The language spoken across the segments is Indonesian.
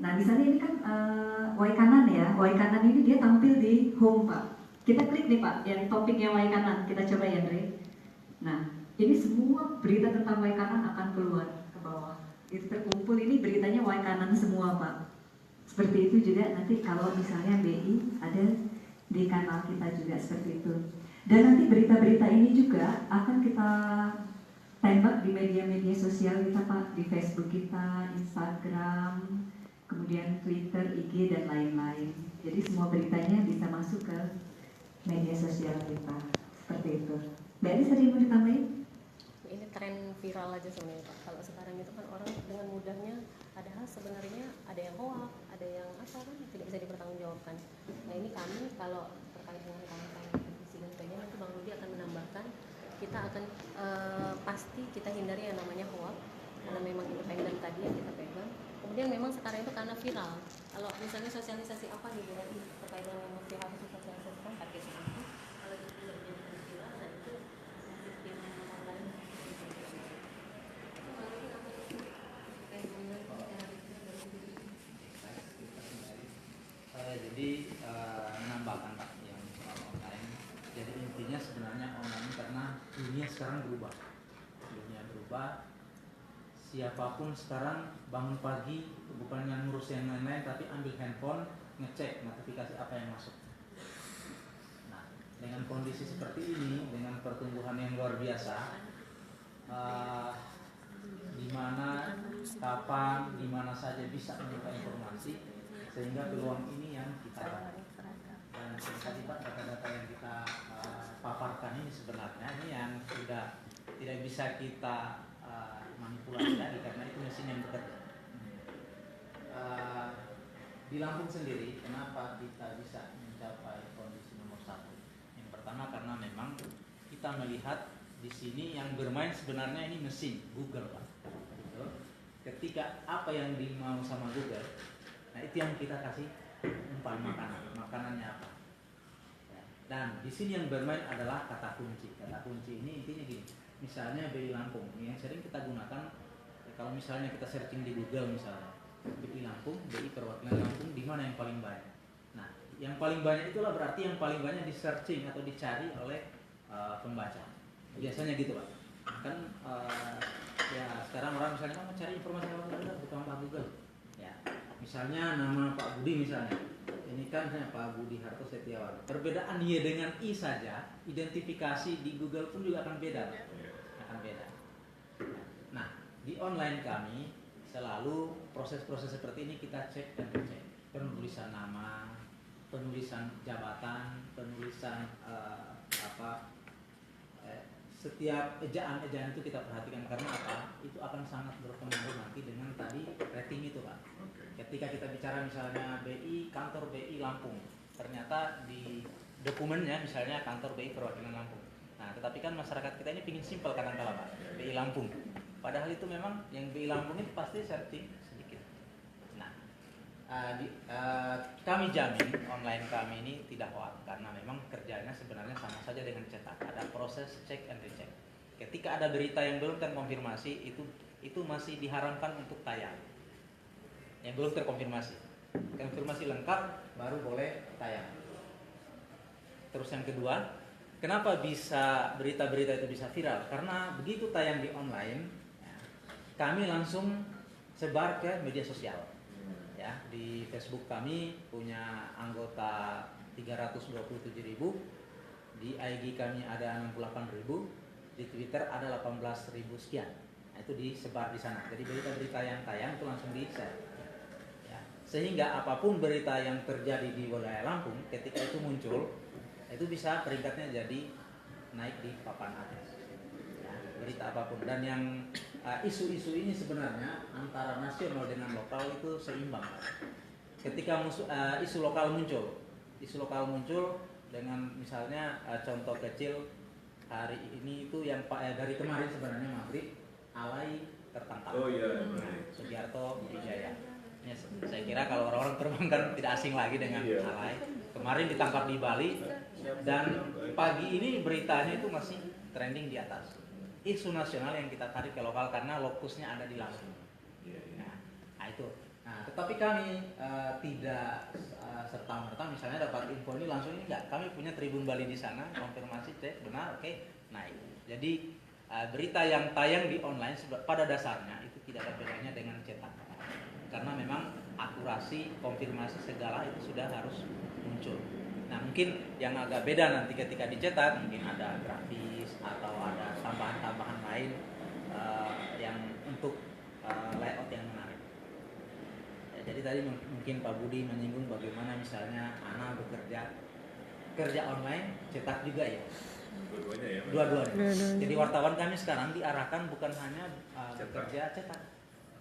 Nah, misalnya ini kan Waikanan ya. Waikanan ini dia tampil di home, Pak. Kita klik nih, Pak, yang topiknya Waikanan. Kita coba ya, Andre. Nah, ini semua berita tentang Waikanan akan keluar ke bawah. Itu terkumpul, ini beritanya Waikanan semua, Pak. Seperti itu juga nanti kalau misalnya BI ada di kanal kita juga seperti itu. Dan nanti berita-berita ini juga akan kita tembak di media-media sosial kita, Pak, di Facebook kita, Instagram, kemudian Twitter, IG, dan lain-lain. Jadi semua beritanya bisa masuk ke media sosial kita, seperti itu. Mbak Elis ada yang mau ditambahin? Ini tren viral aja sebenarnya, Pak. Kalau sekarang itu kan orang dengan mudahnya, padahal sebenarnya ada yang hoax, ada yang apa kan tidak bisa dipertanggungjawabkan. Nah ini kami kalau terkait dengan kampanye televisi dan sebagainya, nanti Bang Rudi akan menambahkan, kita akan pasti kita hindari yang namanya hoax, karena memang independen tadi yang kita pegang. Kemudian memang sekarang itu karena viral, kalau misalnya sosialisasi apa nih berarti terkait dengan yang mesti harus disosialisasikan pakai seperti kalau itu tidak menjadi viral, nah itu sistem online. Jadi menambahkan Pak yang soal online. Jadi intinya sebenarnya online karena dunia sekarang berubah. Dunia berubah. Siapapun sekarang bangun pagi bukan yang ngurus yang lain-lain tapi ambil handphone ngecek notifikasi apa yang masuk. Nah, dengan kondisi seperti ini, dengan pertumbuhan yang luar biasa, di mana, kapan, di mana saja bisa menemukan informasi, sehingga peluang ini yang kita dapat. Dan tadi Pak, data-data yang kita paparkan ini sebenarnya ini yang sudah tidak bisa kita manipulasi lagi karena itu mesin yang bekerja. Di Lampung sendiri, kenapa kita bisa mencapai kondisi nomor 1? Yang pertama karena memang kita melihat di sini yang bermain sebenarnya ini mesin Google, Pak. Ketika apa yang dimau sama Google, nah itu yang kita kasih umpan makanannya apa. Dan di sini yang bermain adalah kata kunci. Kata kunci ini intinya gini. Misalnya BI Lampung, ini yang sering kita gunakan kalau misalnya kita searching di Google misalnya BI Lampung, BI perwakilan Lampung, di mana yang paling banyak. Nah, yang paling banyak itulah berarti yang paling banyak di searching atau dicari oleh pembaca. Biasanya gitu Pak. Kan ya sekarang orang misalnya mau cari informasi apa bukan Pak Google. Ya, misalnya nama Pak Budi misalnya. Ini kan Pak Budi Harto Setiawan. Perbedaan Y dengan I saja, identifikasi di Google pun juga akan beda. Akan beda. Nah, di online kami selalu proses-proses seperti ini kita cek dan dicek. Penulisan nama, penulisan jabatan, penulisan setiap ejaan-ejaan itu kita perhatikan karena apa? Itu akan sangat berpengaruh nanti dengan tadi rating itu Pak. Ketika kita bicara misalnya BI, kantor BI Lampung, ternyata di dokumennya misalnya kantor BI perwakilan Lampung. Nah, tetapi kan masyarakat kita ini pingin simpel kadang-kala Pak, BI Lampung. Padahal itu memang yang BI Lampung itu pasti searching sedikit. Nah, kami jamin online kami ini tidak hoax karena memang kerjanya sebenarnya sama saja dengan cetak. Ada proses cek and recheck. Ketika ada berita yang belum terkonfirmasi itu masih diharamkan untuk tayang. Yang belum terkonfirmasi. Konfirmasi lengkap baru boleh tayang. Terus yang kedua, kenapa bisa berita-berita itu bisa viral? Karena begitu tayang di online, ya, kami langsung sebar ke media sosial. Ya, di Facebook kami punya anggota 327.000, di IG kami ada 68.000, di Twitter ada 18.000 sekian. Nah, itu disebar di sana. Jadi berita-berita yang tayang itu langsung di-share. Ya, sehingga apapun berita yang terjadi di wilayah Lampung, ketika itu muncul, itu bisa peringkatnya jadi naik di papan atas. Ya, berita apapun. Dan yang isu-isu ini sebenarnya antara nasional dengan lokal itu seimbang. Ketika isu lokal muncul dengan misalnya contoh kecil hari ini itu yang dari kemarin sebenarnya Maghrib Alay tertangkap. Oh iya. Sugiarto Wijaya. Ya, saya kira kalau orang-orang terbang kan tidak asing lagi dengan Alay. Kemarin ditangkap di Bali dan pagi ini beritanya itu masih trending di atas. Isu nasional yang kita tarik ke lokal karena lokusnya ada di Lampung. Nah itu. Nah, tetapi kami tidak serta-merta misalnya dapat info ini langsung ini enggak. Kami punya Tribun Bali di sana, konfirmasi, cek benar, oke, naik. Jadi berita yang tayang di online pada dasarnya itu tidak ada bedanya dengan cetak. Karena memang akurasi, konfirmasi segala itu sudah harus muncul. Nah mungkin yang agak beda nanti ketika dicetak mungkin ada grafis atau ada tambahan-tambahan lain yang untuk layout yang menarik. Ya, jadi tadi mungkin Pak Budi menyinggung bagaimana misalnya Ana kerja online, cetak juga ya. Dua-duanya ya. Dua-duanya. Jadi wartawan kami sekarang diarahkan bukan hanya bekerja cetak.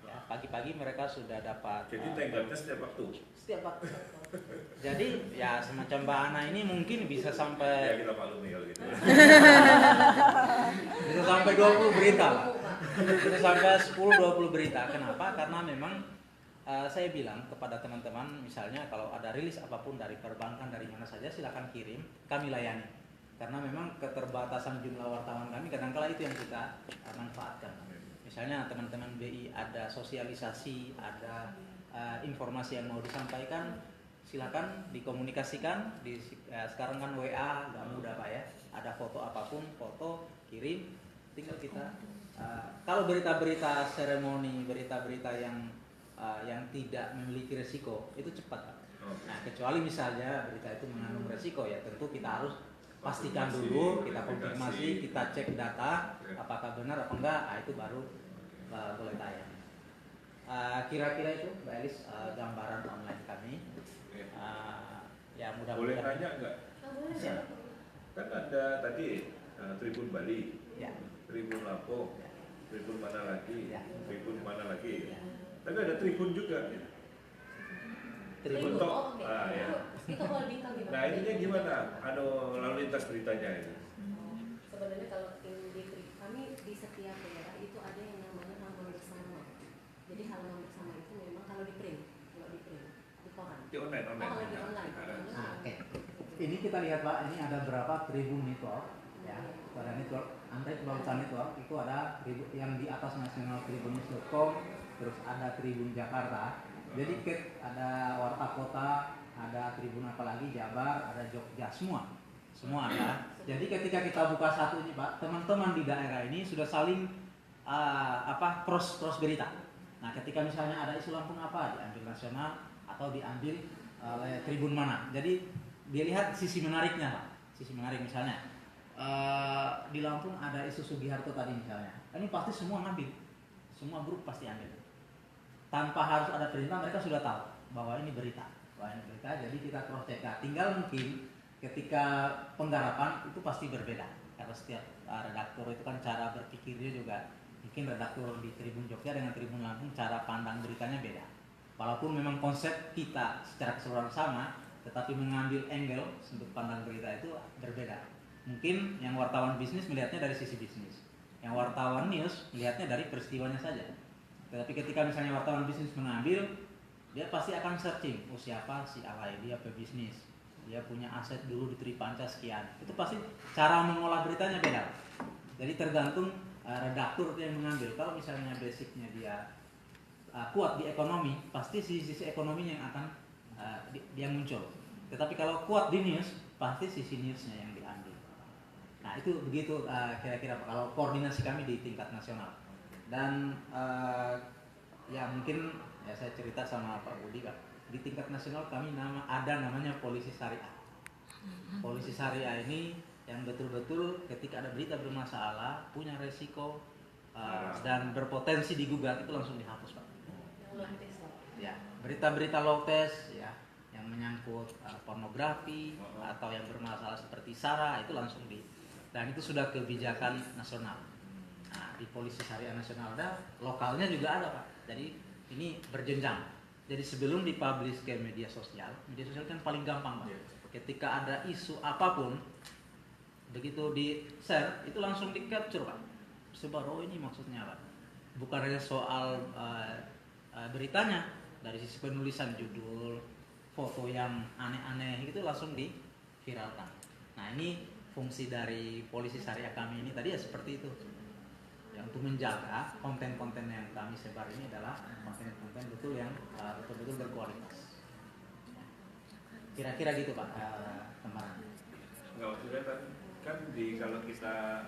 Ya, pagi-pagi mereka sudah dapat. Jadi tenggatnya setiap waktu. Setiap waktu. Jadi ya semacam Mbak Ana ini mungkin bisa Ya sampai kita maklumi kalau gitu. bisa sampai 20 berita lah. Bisa sampai 10-20 berita. Kenapa? Karena memang saya bilang kepada teman-teman misalnya kalau ada rilis apapun dari perbankan dari mana saja silakan kirim, kami layani. Karena memang keterbatasan jumlah wartawan kami kadang-kala itu yang kita manfaatkan. Misalnya teman-teman BI ada sosialisasi, ada informasi yang mau disampaikan, silakan dikomunikasikan. Sekarang kan WA nggak mudah Pak ya, ada foto apapun, foto kirim, tinggal kita. Kalau berita-berita seremoni, berita-berita yang tidak memiliki resiko itu cepat Pak. Nah kecuali misalnya berita itu mengandung resiko ya tentu kita harus pastikan dulu, kita konfirmasi, kita cek data apakah benar apa enggak, itu baru boleh tayang. Kira-kira itu Mbak Elis gambaran online kami. Ya mudah-mudahan. Boleh nanya nggak? Siap. Kan ada tadi Tribun Bali, Ya. Tribun Lampung, Ya. Tribun mana lagi, Ya. Tribun mana lagi. Ya. Tapi ada Tribun juga. Tribun. Untuk, oke. ya. Itu holding kami. Nah ininya gimana? Lalu lintas beritanya ini. Sebenarnya kalau kami di setiap daerah itu ada yang namanya halaman bersama. Jadi halaman bersama itu memang kalau di print di koran. Di online. Oh, kalau di online. Nah, oke. Ini kita lihat Pak, ini ada berapa Tribun Network ya. Pada network Android Lautan Network itu ada yang di atas nasional tribunnews.com, terus ada Tribun Jakarta. Jadi ada Warta Kota, ada Tribun apalagi Jabar, ada Jogja, semua ada. Jadi ketika kita buka satu ini Pak, teman-teman di daerah ini sudah saling cross berita. Nah ketika misalnya ada isu Lampung apa diambil nasional atau diambil oleh Tribun mana. Jadi dilihat sisi menariknya Pak. Sisi menarik misalnya di Lampung ada isu Sugiharto tadi misalnya. Ini pasti semua ngambil, semua grup pasti ambil. Tanpa harus ada perintah mereka sudah tahu bahwa ini berita. Jadi kita cross check. Tinggal mungkin ketika penggarapan itu pasti berbeda karena setiap redaktur itu kan cara berpikirnya juga mungkin redaktur di Tribun Jogja dengan Tribun Lampung cara pandang beritanya beda. Walaupun memang konsep kita secara keseluruhan sama, tetapi mengambil angle sudut pandang berita itu berbeda. Mungkin yang wartawan bisnis melihatnya dari sisi bisnis, yang wartawan news melihatnya dari peristiwanya saja. Tetapi ketika misalnya wartawan bisnis mengambil, dia pasti akan searching, siapa si alay, dia pebisnis, dia punya aset dulu di Tripanca sekian. Itu pasti cara mengolah beritanya beda. Jadi tergantung redaktur yang mengambil. Kalau misalnya basicnya dia kuat di ekonomi, pasti sisi ekonominya yang akan dia muncul. Tetapi kalau kuat di news, pasti sisi newsnya yang diambil. Nah itu begitu kira-kira kalau koordinasi kami di tingkat nasional. Dan ya mungkin ya saya cerita sama Pak Budi Pak, di tingkat nasional kami namanya polisi syariah. Polisi syariah ini yang betul-betul ketika ada berita bermasalah, punya resiko dan berpotensi digugat itu langsung dihapus Pak. Ya, berita-berita low test ya yang menyangkut pornografi atau yang bermasalah seperti SARA itu langsung dan itu sudah kebijakan nasional. Nah, di polisi syariah nasional ada, lokalnya juga ada Pak. Jadi ini berjenjang. Jadi sebelum dipublish ke media sosial kan paling gampang Pak. Ketika ada isu apapun, begitu di share itu langsung di capture Pak. Sebar ini maksudnya apa? Bukan hanya soal beritanya, dari sisi penulisan judul, foto yang aneh-aneh itu langsung diviralkan. Nah ini fungsi dari polisi syariah kami ini tadi ya seperti itu. Yang untuk menjaga konten-konten yang kami sebar ini adalah konten-konten betul yang betul-betul berkualitas. Kira-kira gitu Pak, teman. Nggak, maksudnya kan di kalau kita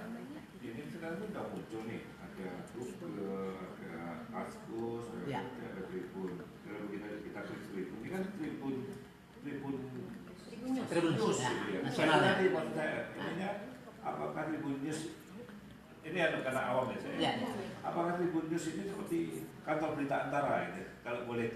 ini sekarang kan udah muncul nih, ada Google, ada Kaskus, Ya. ada Tribun. Kalau kita klik Tribun, ini kan Tribun Tribun ya, ya. nasional ya. Tadi maksud saya, ininya apakah Tribun News ini karena awam ya saya. Ya. Apakah Tribun News ini seperti kantor berita antara ini? Kalau boleh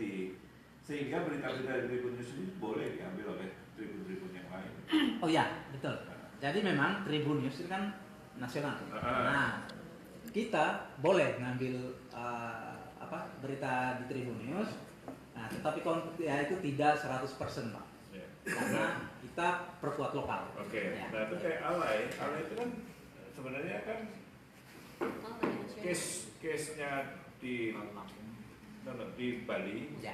sehingga berita-berita dari Tribun News ini boleh diambil oleh tribun-tribun yang lain. Oh ya, betul. Jadi memang Tribun News itu kan nasional. Nah, kita boleh ngambil berita di Tribun News. Nah, tetapi ya itu tidak 100% Pak. Ya. Karena kita perkuat lokal. Oke. Ya. Nah, itu kayak alay itu kan sebenarnya kan case-nya di Bali, Ya.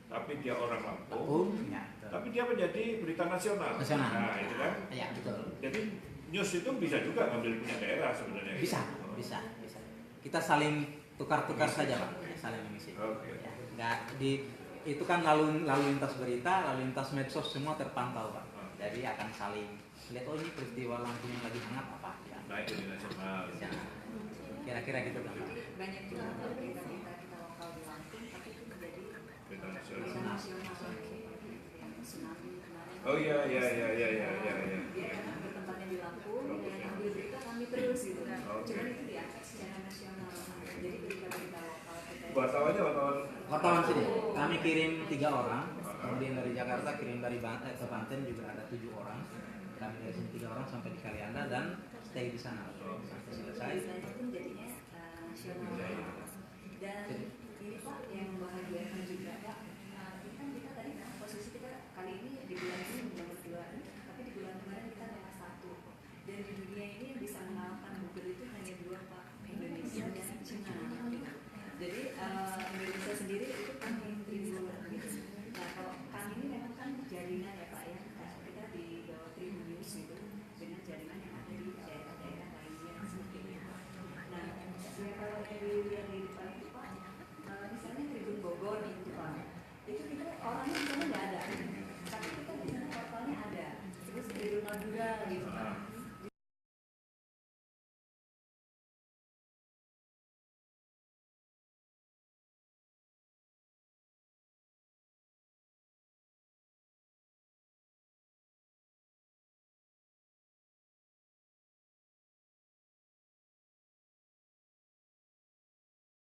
tapi dia orang Lampung, Lampung, ya. Betul. tapi dia menjadi berita nasional. Nasional. Nah, itu kan. Ya, betul. Jadi news itu bisa juga ngambil punya daerah sebenarnya. Bisa. Kita saling tukar-tukar saja Pak, ya, saling mengisi. Oke. Ya, nggak itu kan lalu lintas berita, lalu lintas medsos semua terpantau Pak. Jadi akan saling lihat, oh ini peristiwa Lampung yang lagi hangat apa ya. Naik di nasional. Ya. Kira-kira gitu kan Pak. Banyak juga berita-berita kita lokal di Lampung, tapi itu menjadi Berita berita nasional. nasional. Yang tsunami kemarin. Oh iya. Dia karena bertempatnya di Lampung, yang ambil berita kami terus gitu kan. Oke. Cuman itu diangkat secara nasional. Jadi berita-berita lokal kita. Wartawan sini, kami kirim 3 orang, kemudian dari Jakarta kirim ke Banten juga ada 7 orang. Kami dari sini 3 orang sampai di Kalianda dan stay di sana sampai selesai. Beritanya pun jadinya nasional. Dan ini Pak yang membahagiakan juga Pak, kan kita tadi posisi kita kali ini di bulan ini nomor 2, tapi di bulan kemarin kita nomor 1. Dan di dunia ini yang bisa mengalahkan Google itu hanya 2 Pak, Indonesia dan Cina. Jadi Indonesia sendiri itu kan